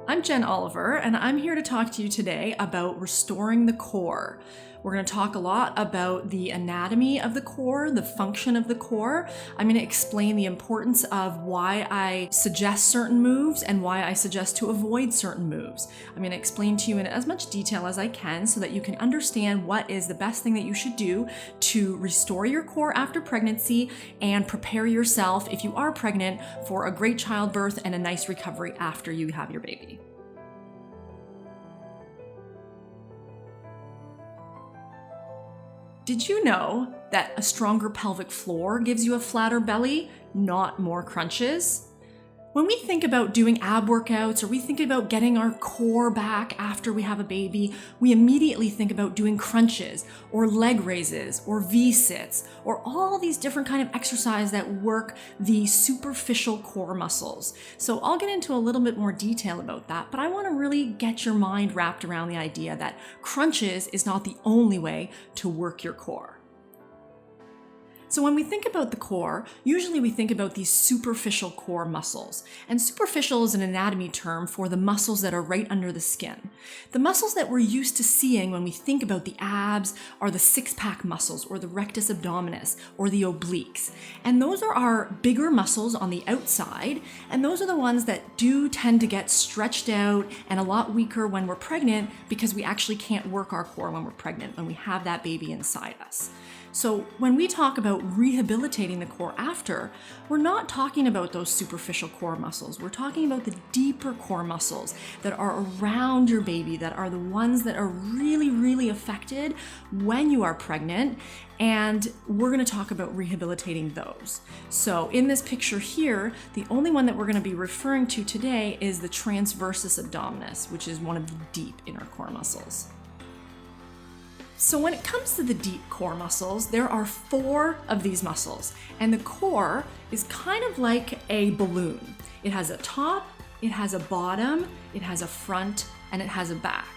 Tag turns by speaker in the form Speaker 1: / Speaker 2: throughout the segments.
Speaker 1: I'm Jen Oliver, and I'm here to talk to you today about restoring the core. We're going to talk a lot about the anatomy of the core, the function of the core. I'm going to explain the importance of why I suggest certain moves and why I suggest to avoid certain moves. I'm going to explain to you in as much detail as I can so that you can understand what is the best thing that you should do to restore your core after pregnancy and prepare yourself, if you are pregnant, for a great childbirth and a nice recovery after you have your baby. Did you know that a stronger pelvic floor gives you a flatter belly, not more crunches? When we think about doing ab workouts or we think about getting our core back after we have a baby, we immediately think about doing crunches or leg raises or V-sits or all these different kind of exercises that work the superficial core muscles. So I'll get into a little bit more detail about that, but I want to really get your mind wrapped around the idea that crunches is not the only way to work your core. So when we think about the core, usually we think about these superficial core muscles. And superficial is an anatomy term for the muscles that are right under the skin. The muscles that we're used to seeing when we think about the abs are the six-pack muscles or the rectus abdominis or the obliques. And those are our bigger muscles on the outside. And those are the ones that do tend to get stretched out and a lot weaker when we're pregnant because we actually can't work our core when we're pregnant, when we have that baby inside us. So when we talk about rehabilitating the core after, we're not talking about those superficial core muscles. We're talking about the deeper core muscles that are around your baby, that are the ones that are really, really affected when you are pregnant. And we're going to talk about rehabilitating those. So in this picture here, the only one that we're going to be referring to today is the Transversus Abdominus, which is one of the deep inner core muscles. So when it comes to the deep core muscles, there are 4 of these muscles, and the core is kind of like a balloon. It has a top, it has a bottom, it has a front, and it has a back.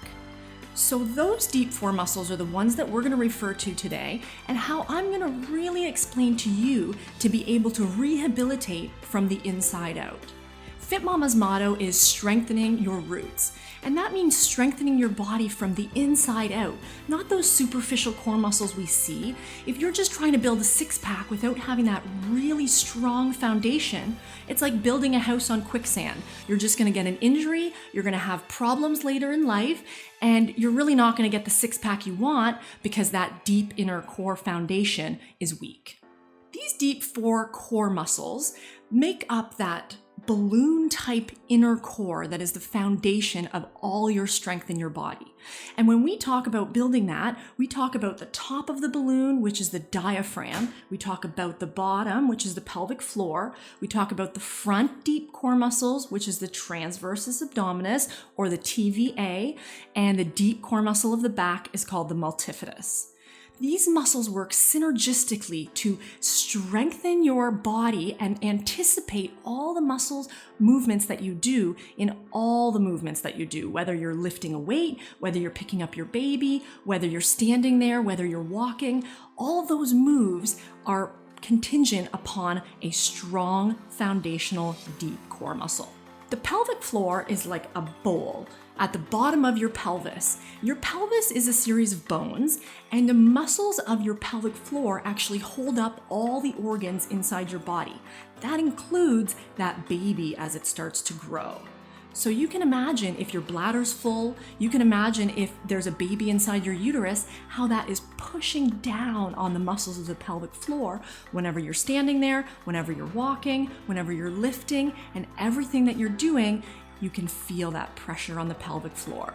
Speaker 1: So those deep core muscles are the ones that we're going to refer to today, and how I'm going to really explain to you to be able to rehabilitate from the inside out. FitMama's motto is strengthening your roots. And that means strengthening your body from the inside out, not those superficial core muscles we see. If you're just trying to build a six-pack without having that really strong foundation, it's like building a house on quicksand. You're just going to get an injury, you're going to have problems later in life, and you're really not going to get the six-pack you want because that deep inner core foundation is weak. These deep 4 core muscles make up that balloon type inner core that is the foundation of all your strength in your body. And when we talk about building that, we talk about the top of the balloon, which is the diaphragm. We talk about the bottom, which is the pelvic floor. We talk about the front deep core muscles, which is the transversus abdominis or the TVA, and the deep core muscle of the back is called the multifidus. These muscles work synergistically to strengthen your body and anticipate all the muscles movements that you do in all the movements that you do, whether you're lifting a weight, whether you're picking up your baby, whether you're standing there, whether you're walking. All of those moves are contingent upon a strong foundational deep core muscle. The pelvic floor is like a bowl at the bottom of your pelvis. Your pelvis is a series of bones, and the muscles of your pelvic floor actually hold up all the organs inside your body. That includes that baby as it starts to grow. So you can imagine if your bladder's full, you can imagine if there's a baby inside your uterus, how that is pushing down on the muscles of the pelvic floor whenever you're standing there, whenever you're walking, whenever you're lifting, and everything that you're doing, you can feel that pressure on the pelvic floor.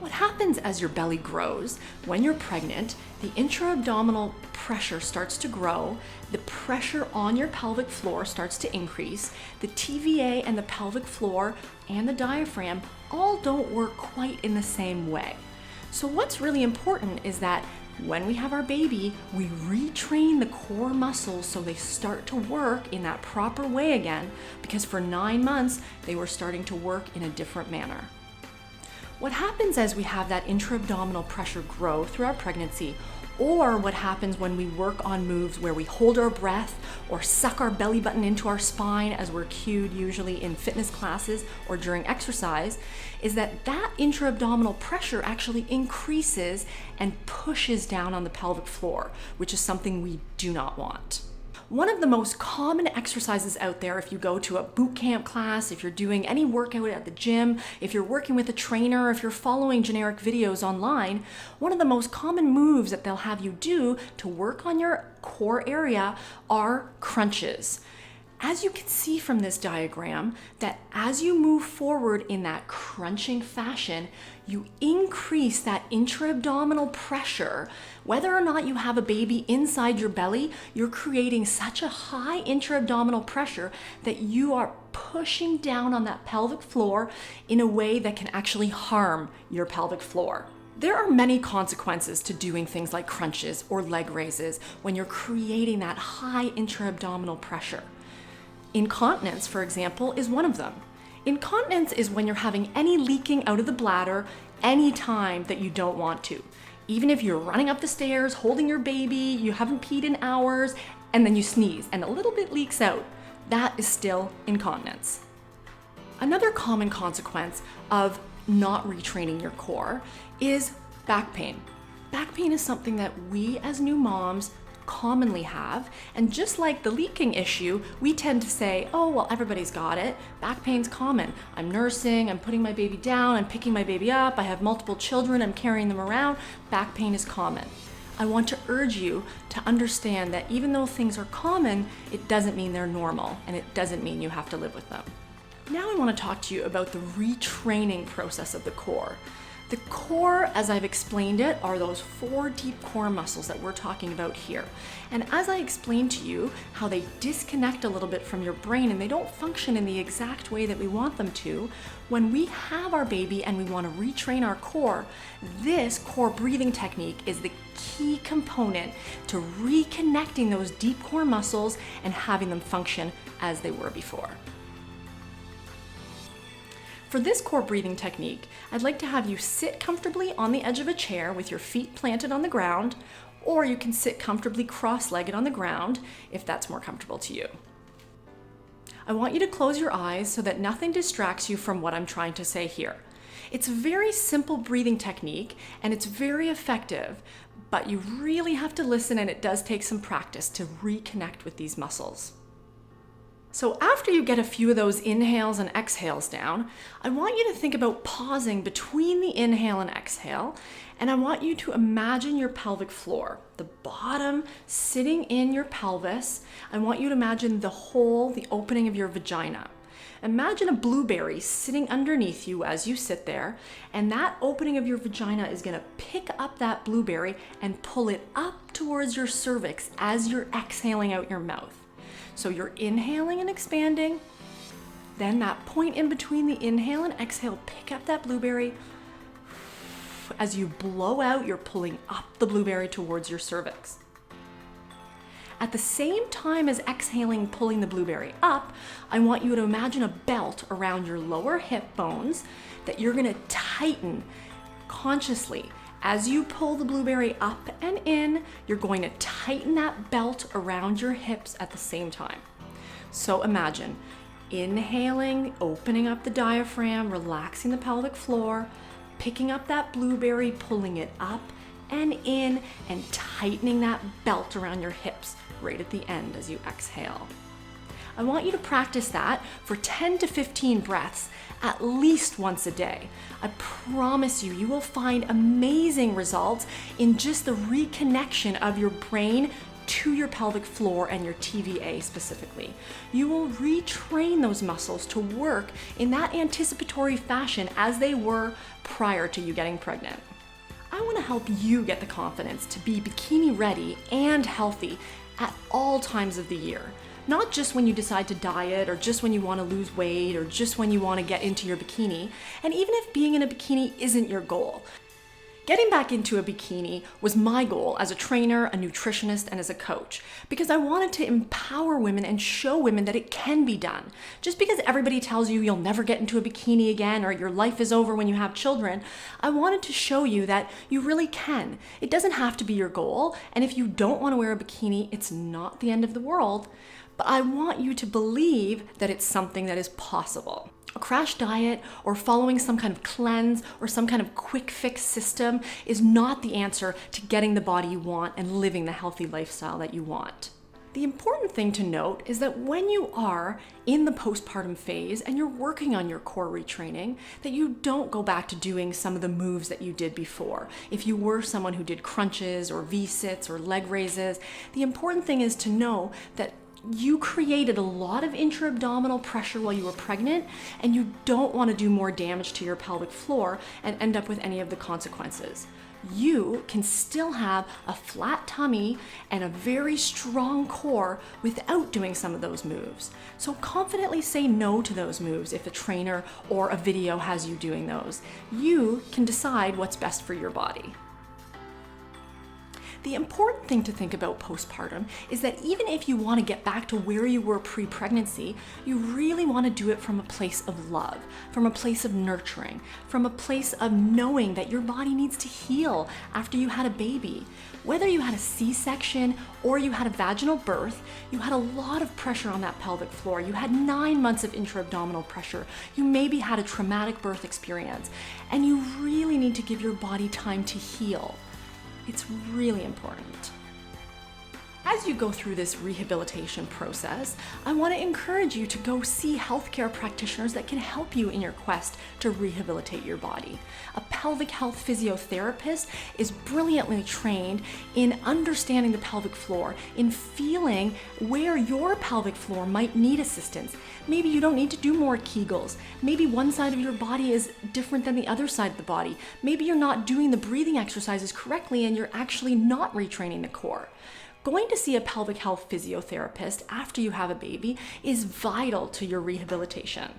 Speaker 1: What happens as your belly grows, when you're pregnant, the intra-abdominal pressure starts to grow, the pressure on your pelvic floor starts to increase, the TVA and the pelvic floor and the diaphragm all don't work quite in the same way. So what's really important is that when we have our baby, we retrain the core muscles so they start to work in that proper way again, because for 9 months, they were starting to work in a different manner. What happens as we have that intra-abdominal pressure grow through our pregnancy, or what happens when we work on moves where we hold our breath or suck our belly button into our spine as we're cued usually in fitness classes or during exercise, is that intra-abdominal pressure actually increases and pushes down on the pelvic floor, which is something we do not want. One of the most common exercises out there, if you go to a boot camp class, if you're doing any workout at the gym, if you're working with a trainer, if you're following generic videos online, one of the most common moves that they'll have you do to work on your core area are crunches. As you can see from this diagram, that as you move forward in that crunching fashion, you increase that intra-abdominal pressure. Whether or not you have a baby inside your belly, you're creating such a high intra-abdominal pressure that you are pushing down on that pelvic floor in a way that can actually harm your pelvic floor. There are many consequences to doing things like crunches or leg raises when you're creating that high intra-abdominal pressure. Incontinence, for example, is one of them. Incontinence is when you're having any leaking out of the bladder any time that you don't want to. Even if you're running up the stairs, holding your baby, you haven't peed in hours, and then you sneeze and a little bit leaks out, that is still incontinence. Another common consequence of not retraining your core is back pain. Back pain is something that we as new moms commonly have, and just like the leaking issue, we tend to say, oh, well, everybody's got it. Back pain's common. I'm nursing, I'm putting my baby down, I'm picking my baby up, I have multiple children, I'm carrying them around. Back pain is common. I want to urge you to understand that even though things are common, it doesn't mean they're normal, and it doesn't mean you have to live with them. Now I want to talk to you about the retraining process of the core. The core, as I've explained it, are those 4 deep core muscles that we're talking about here. And as I explained to you how they disconnect a little bit from your brain and they don't function in the exact way that we want them to, when we have our baby and we want to retrain our core, this core breathing technique is the key component to reconnecting those deep core muscles and having them function as they were before. For this core breathing technique, I'd like to have you sit comfortably on the edge of a chair with your feet planted on the ground, or you can sit comfortably cross-legged on the ground if that's more comfortable to you. I want you to close your eyes so that nothing distracts you from what I'm trying to say here. It's a very simple breathing technique and it's very effective, but you really have to listen, and it does take some practice to reconnect with these muscles. So after you get a few of those inhales and exhales down, I want you to think about pausing between the inhale and exhale, and I want you to imagine your pelvic floor, the bottom sitting in your pelvis. I want you to imagine the hole, the opening of your vagina. Imagine a blueberry sitting underneath you as you sit there, and that opening of your vagina is going to pick up that blueberry and pull it up towards your cervix as you're exhaling out your mouth. So you're inhaling and expanding, then that point in between the inhale and exhale, pick up that blueberry. As you blow out, you're pulling up the blueberry towards your cervix. At the same time as exhaling, pulling the blueberry up, I want you to imagine a belt around your lower hip bones that you're gonna tighten consciously. As you pull the blueberry up and in, you're going to tighten that belt around your hips at the same time. So imagine inhaling, opening up the diaphragm, relaxing the pelvic floor, picking up that blueberry, pulling it up and in, and tightening that belt around your hips right at the end as you exhale. I want you to practice that for 10 to 15 breaths at least once a day. I promise you, you will find amazing results in just the reconnection of your brain to your pelvic floor and your TVA specifically. You will retrain those muscles to work in that anticipatory fashion as they were prior to you getting pregnant. I want to help you get the confidence to be bikini ready and healthy at all times of the year. Not just when you decide to diet, or just when you want to lose weight, or just when you want to get into your bikini, and even if being in a bikini isn't your goal. Getting back into a bikini was my goal as a trainer, a nutritionist, and as a coach, because I wanted to empower women and show women that it can be done. Just because everybody tells you you'll never get into a bikini again or your life is over when you have children, I wanted to show you that you really can. It doesn't have to be your goal, and if you don't want to wear a bikini, it's not the end of the world, but I want you to believe that it's something that is possible. A crash diet or following some kind of cleanse or some kind of quick fix system is not the answer to getting the body you want and living the healthy lifestyle that you want. The important thing to note is that when you are in the postpartum phase and you're working on your core retraining, that you don't go back to doing some of the moves that you did before. If you were someone who did crunches or V-sits or leg raises, the important thing is to know that you created a lot of intra-abdominal pressure while you were pregnant, and you don't want to do more damage to your pelvic floor and end up with any of the consequences. You can still have a flat tummy and a very strong core without doing some of those moves. So confidently say no to those moves if a trainer or a video has you doing those. You can decide what's best for your body. The important thing to think about postpartum is that even if you want to get back to where you were pre-pregnancy, you really want to do it from a place of love, from a place of nurturing, from a place of knowing that your body needs to heal after you had a baby. Whether you had a C-section or you had a vaginal birth, you had a lot of pressure on that pelvic floor. You had 9 months of intra-abdominal pressure. You maybe had a traumatic birth experience, and you really need to give your body time to heal. It's really important. As you go through this rehabilitation process, I want to encourage you to go see healthcare practitioners that can help you in your quest to rehabilitate your body. A pelvic health physiotherapist is brilliantly trained in understanding the pelvic floor, in feeling where your pelvic floor might need assistance. Maybe you don't need to do more Kegels. Maybe one side of your body is different than the other side of the body. Maybe you're not doing the breathing exercises correctly and you're actually not retraining the core. Going to see a pelvic health physiotherapist after you have a baby is vital to your rehabilitation.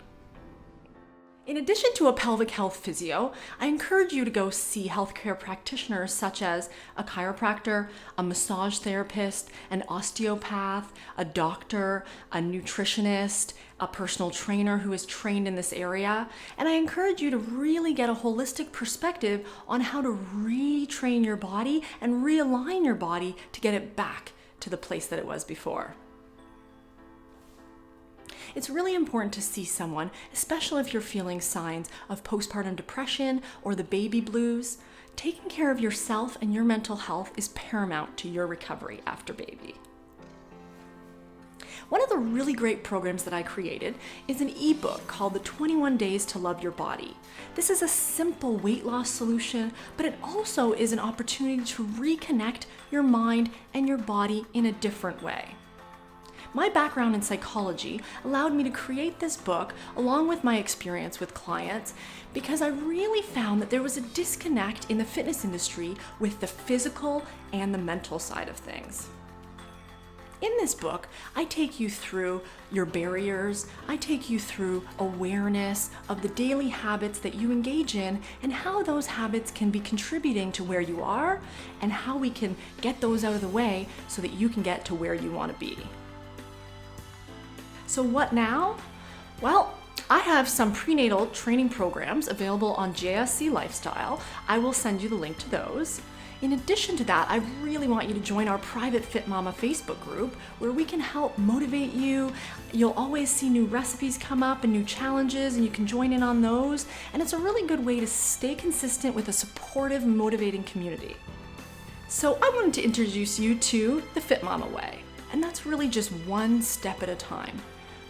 Speaker 1: In addition to a pelvic health physio, I encourage you to go see healthcare practitioners such as a chiropractor, a massage therapist, an osteopath, a doctor, a nutritionist, a personal trainer who is trained in this area. And I encourage you to really get a holistic perspective on how to retrain your body and realign your body to get it back to the place that it was before. It's really important to see someone, especially if you're feeling signs of postpartum depression or the baby blues. Taking care of yourself and your mental health is paramount to your recovery after baby. One of the really great programs that I created is an ebook called The 21 Days to Love Your Body. This is a simple weight loss solution, but it also is an opportunity to reconnect your mind and your body in a different way. My background in psychology allowed me to create this book along with my experience with clients because I really found that there was a disconnect in the fitness industry with the physical and the mental side of things. In this book, I take you through your barriers, I take you through awareness of the daily habits that you engage in and how those habits can be contributing to where you are and how we can get those out of the way so that you can get to where you want to be. So what now? Well, I have some prenatal training programs available on JSC Lifestyle. I will send you the link to those. In addition to that, I really want you to join our private FitMama Facebook group where we can help motivate you. You'll always see new recipes come up and new challenges, and you can join in on those. And it's a really good way to stay consistent with a supportive, motivating community. So I wanted to introduce you to the FitMama way. And that's really just one step at a time.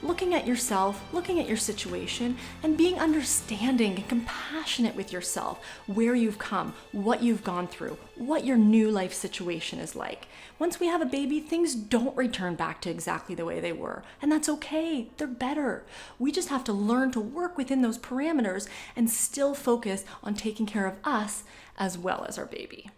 Speaker 1: Looking at yourself, looking at your situation, and being understanding and compassionate with yourself, where you've come, what you've gone through, what your new life situation is like. Once we have a baby, things don't return back to exactly the way they were, and that's okay, they're better. We just have to learn to work within those parameters and still focus on taking care of us as well as our baby.